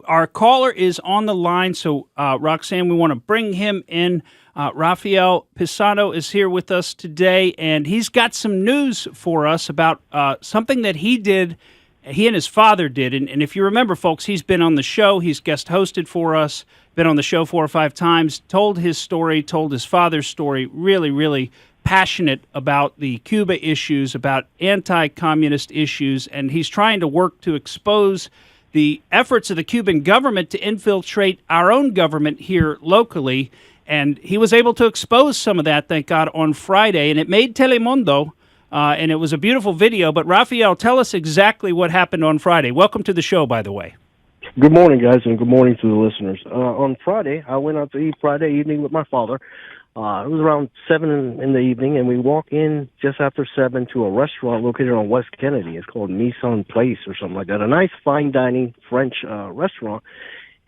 our caller is on the line, so Roxanne, we want to bring him in. Rafael Pisano is here with us today, and he's got some news for us about something that he and his father did. And if you remember, folks, he's been on the show. He's guest hosted for us, been on the show 4 or 5 times, told his story, told his father's story, really, really passionate about the Cuba issues, about anti-communist issues, and he's trying to work to expose the efforts of the Cuban government to infiltrate our own government here locally. And he was able to expose some of that, thank God, on Friday, and it made Telemundo, and it was a beautiful video. But Rafael, tell us exactly what happened on Friday. Welcome to the show, by the way. Good morning, guys, and good morning to the listeners. On Friday, I went out to eat Friday evening with my father. It was around 7 in the evening, and we walk in just after 7 to a restaurant located on West Kennedy. It's called Mission Place or something like that, a nice fine dining French restaurant.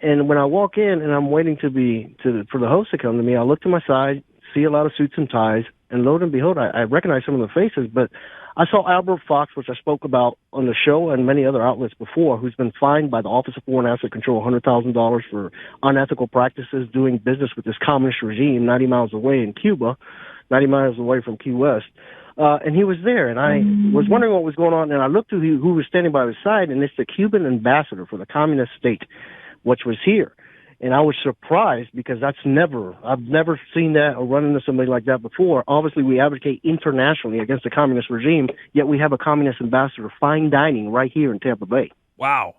And when I walk in and I'm waiting for the host to come to me, I look to my side, see a lot of suits and ties, and lo and behold, I recognize some of the faces, but I saw Albert Fox, which I spoke about on the show and many other outlets before, who's been fined by the Office of Foreign Asset Control $100,000 for unethical practices doing business with this communist regime 90 miles away in Cuba, 90 miles away from Key West. And he was there, and I was wondering what was going on, and I looked to who was standing by his side, and it's the Cuban ambassador for the communist state, which was here. And I was surprised because I've never seen that or run into somebody like that before. Obviously, we advocate internationally against the communist regime, yet we have a communist ambassador fine dining right here in Tampa Bay. Wow.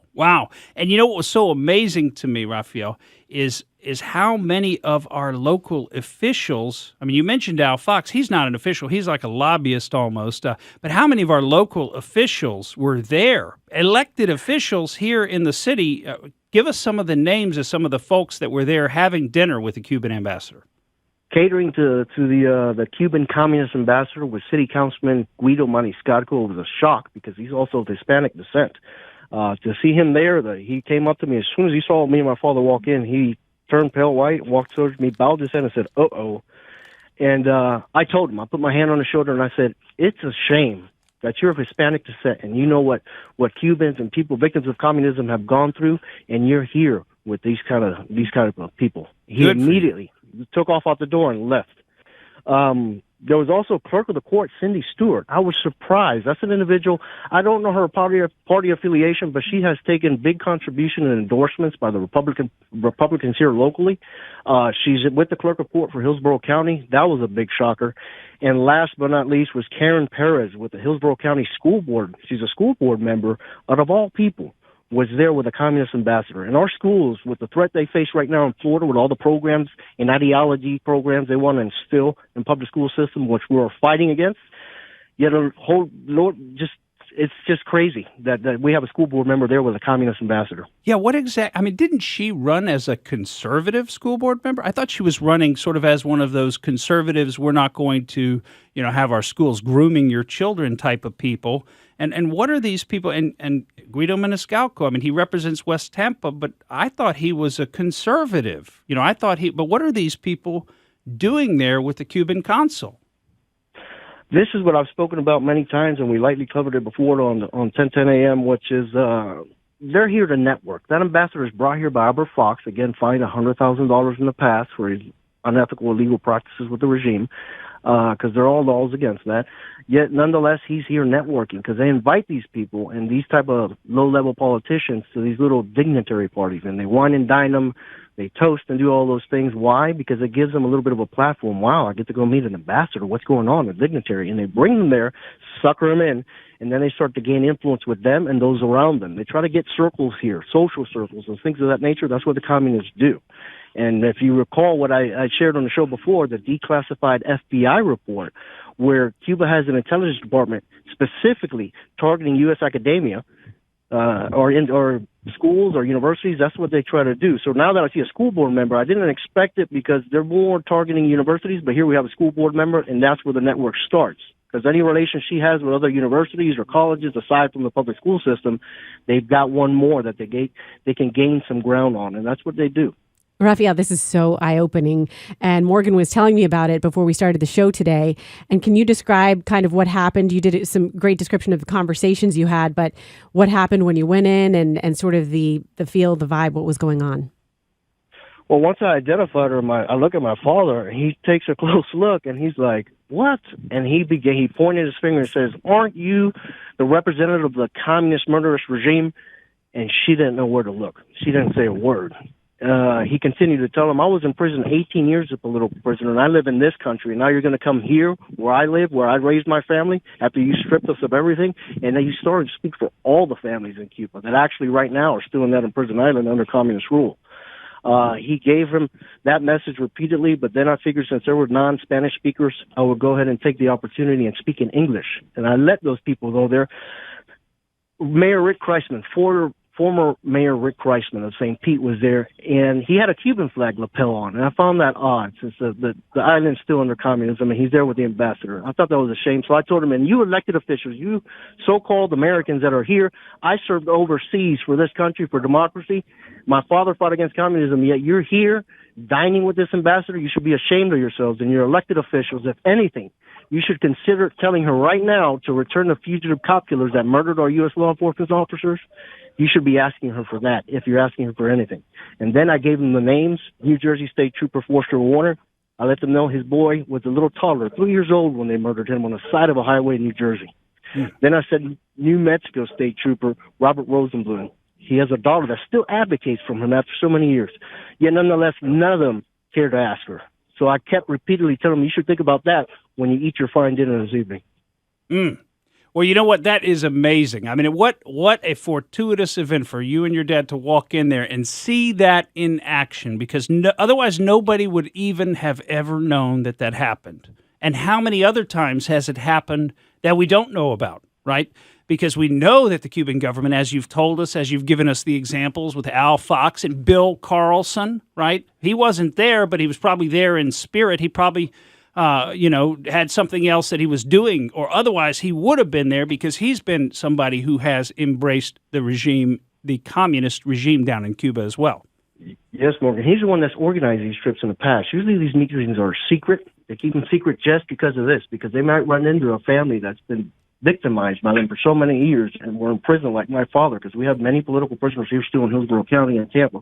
And you know what was so amazing to me, Rafael, is how many of our local officials, I mean, you mentioned Al Fox, he's not an official, he's like a lobbyist almost, but how many of our local officials were there, elected officials here in the city? Give us some of the names of some of the folks that were there having dinner with the Cuban ambassador. Catering to the Cuban communist ambassador was City Councilman Guido Maniscalco. It was a shock because he's also of Hispanic descent. To see him there, he came up to me as soon as he saw me and my father walk in. He turned pale white, walked towards me, bowed his head, and said, "Uh-oh." And I told him, I put my hand on his shoulder, and I said, "It's a shame that you're of Hispanic descent, and you know what Cubans and people victims of communism have gone through, and you're here with these kind of people." He immediately took off out the door and left. There was also clerk of the court, Cindy Stewart. I was surprised. That's an individual. I don't know her party affiliation, but she has taken big contribution and endorsements by the Republicans here locally. She's with the clerk of court for Hillsborough County. That was a big shocker. And last but not least was Karen Perez with the Hillsborough County School Board. She's a school board member, out of all people, was there with a communist ambassador. And our schools, with the threat they face right now in Florida, with all the programs and ideology programs they want to instill in public school system, which we're fighting against, yet it's just crazy that we have a school board member there with a communist ambassador. Yeah, didn't she run as a conservative school board member? I thought she was running sort of as one of those conservatives, we're not going to, have our schools grooming your children type of people. And what are these people? And Guido Maniscalco, he represents West Tampa, but I thought he was a conservative. But what are these people doing there with the Cuban consul? This is what I've spoken about many times, and we lightly covered it before on 1010 a.m., which is they're here to network. That ambassador is brought here by Albert Fox, again, fined $100,000 in the past for his unethical, illegal practices with the regime, because there are all laws against that. Yet, nonetheless, he's here networking because they invite these people and these type of low-level politicians to these little dignitary parties, and they wine and dine them. They toast and do all those things. Why? Because it gives them a little bit of a platform. Wow, I get to go meet an ambassador. What's going on? A dignitary. And they bring them there, sucker them in, and then they start to gain influence with them and those around them. They try to get circles here, social circles and things of that nature. That's what the communists do. And if you recall what I shared on the show before, the declassified FBI report, where Cuba has an intelligence department specifically targeting U.S. academia, or schools or universities, that's what they try to do. So now that I see a school board member, I didn't expect it because they're more targeting universities, but here we have a school board member, and that's where the network starts. Because any relation she has with other universities or colleges, aside from the public school system, they've got one more that they can gain some ground on, and that's what they do. Raphael, this is so eye-opening, and Morgan was telling me about it before we started the show today. And can you describe kind of what happened? You did some great description of the conversations you had, but what happened when you went in and sort of the feel, the vibe, what was going on? Well, once I identified her, I look at my father, and he takes a close look, and he's like, "What?" And he pointed his finger and says, "Aren't you the representative of the communist murderous regime?" And she didn't know where to look. She didn't say a word. He continued to tell him, "I was in prison 18 years as a political prisoner, and I live in this country. And now you're going to come here where I live, where I raised my family, after you stripped us of everything." And then he started to speak for all the families in Cuba that actually right now are still in that imprisoned island under communist rule. He gave him that message repeatedly, but then I figured since there were non-Spanish speakers, I would go ahead and take the opportunity and speak in English. And I let those people go there. Mayor Rick Kreisman, former Mayor Rick Kreisman of St. Pete was there, and he had a Cuban flag lapel on, and I found that odd since the island's still under communism, and he's there with the ambassador. I thought that was a shame, so I told him, "And you elected officials, you so-called Americans that are here, I served overseas for this country, for democracy. My father fought against communism, yet you're here dining with this ambassador. You should be ashamed of yourselves, and your elected officials, if anything, you should consider telling her right now to return the fugitive cop killers that murdered our U.S. law enforcement officers. You should be asking her for that if you're asking her for anything." And then I gave him the names: New Jersey State Trooper Forster Warner. I let them know his boy was a little taller, 3 years old when they murdered him on the side of a highway in New Jersey. Then I said New Mexico State Trooper Robert Rosenblum. He has a daughter that still advocates for him after so many years. Yet nonetheless, none of them cared to ask her. So I kept repeatedly telling them, "You should think about that when you eat your fine dinner this evening." Well, you know what? That is amazing. I mean, what a fortuitous event for you and your dad to walk in there and see that in action, because otherwise nobody would even have ever known that that happened. And how many other times has it happened that we don't know about, right? Because we know that the Cuban government, as you've told us, as you've given us the examples with Al Fox and Bill Carlson, right? He wasn't there, but he was probably there in spirit. He probably had something else that he was doing, or otherwise he would have been there, because he's been somebody who has embraced the regime, the communist regime down in Cuba as well. Yes, Morgan. He's the one that's organized these trips in the past. Usually these meetings are secret. They keep them secret just because of this, because they might run into a family that's been victimized by them for so many years and were in prison like my father, because we have many political prisoners here still in Hillsborough County and Tampa.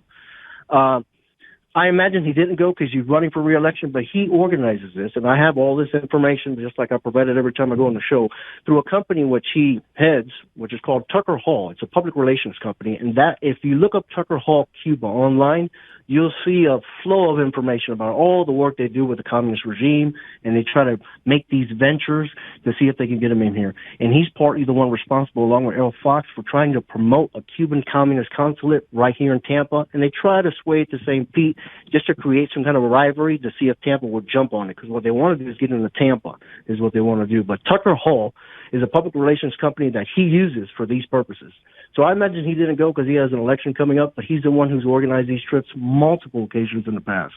I imagine he didn't go because he's running for re-election, but he organizes this, and I have all this information, just like I provide it every time I go on the show, through a company which he heads, which is called Tucker Hall. It's a public relations company, and that, if you look up Tucker Hall Cuba online, you'll see a flow of information about all the work they do with the communist regime, and they try to make these ventures to see if they can get him in here. And he's partly the one responsible, along with Al Fox, for trying to promote a Cuban communist consulate right here in Tampa, and they try to sway it to St. Pete just to create some kind of a rivalry to see if Tampa will jump on it, because what they want to do is get into Tampa, is what they want to do. But Tucker Hall is a public relations company that he uses for these purposes. So I imagine he didn't go because he has an election coming up, but he's the one who's organized these trips multiple occasions in the past.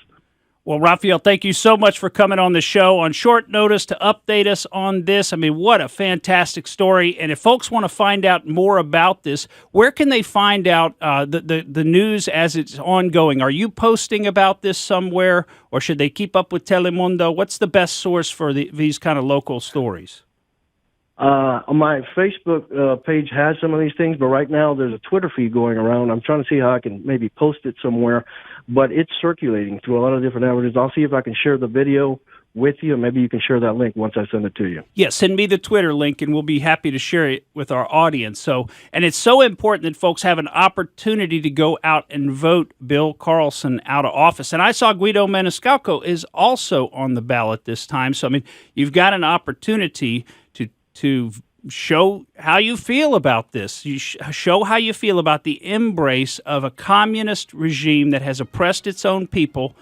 Well, Raphael, thank you so much for coming on the show on short notice to update us on this. I mean, what a fantastic story. And if folks want to find out more about this, where can they find out the news as it's ongoing? Are you posting about this somewhere, or should they keep up with Telemundo? What's the best source for these kind of local stories? My Facebook page has some of these things, but right now there's a Twitter feed going around. I'm trying to see how I can maybe post it somewhere, but it's circulating through a lot of different avenues. I'll see if I can share the video with you, and maybe you can share that link once I send it to you. Yeah, send me the Twitter link, and we'll be happy to share it with our audience. So, and it's so important that folks have an opportunity to go out and vote Bill Carlson out of office. And I saw Guido Maniscalco is also on the ballot this time. So, I mean, you've got an opportunity to show how you feel about this. You show how you feel about the embrace of a communist regime that has oppressed its own people,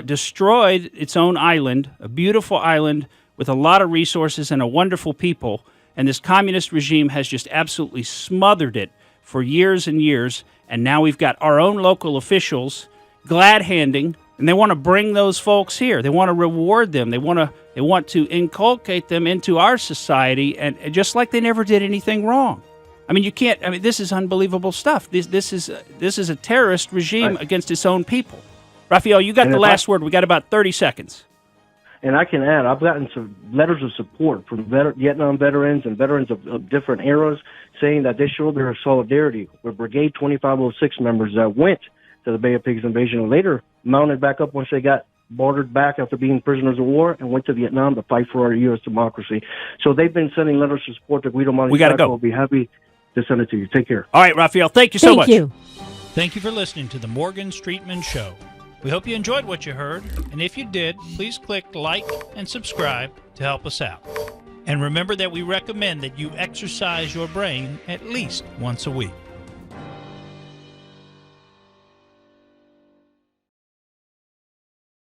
destroyed its own island, a beautiful island with a lot of resources and a wonderful people. And this communist regime has just absolutely smothered it for years and years. And now we've got our own local officials glad-handing, and they want to bring those folks here. They want to reward them. They want to inculcate them into our society, and just like they never did anything wrong. I mean, you can't. I mean, this is unbelievable stuff. This is a terrorist regime against its own people. Raphael, you got And the if last word. We got about 30 seconds. And I can add, I've gotten some letters of support from Vietnam veterans and veterans of different eras saying that they showed their solidarity with Brigade 2506 members that went to the Bay of Pigs invasion and later mounted back up once they got bordered back after being prisoners of war and went to Vietnam to fight for our U.S. democracy. So they've been sending letters of support to Guido Monte. We got to go. I'll be happy to send it to you. Take care. All right, Raphael, thank you so much. Thank you. Thank you for listening to the Morgan Streetman Show. We hope you enjoyed what you heard, and if you did, please click like and subscribe to help us out. And remember that we recommend that you exercise your brain at least once a week.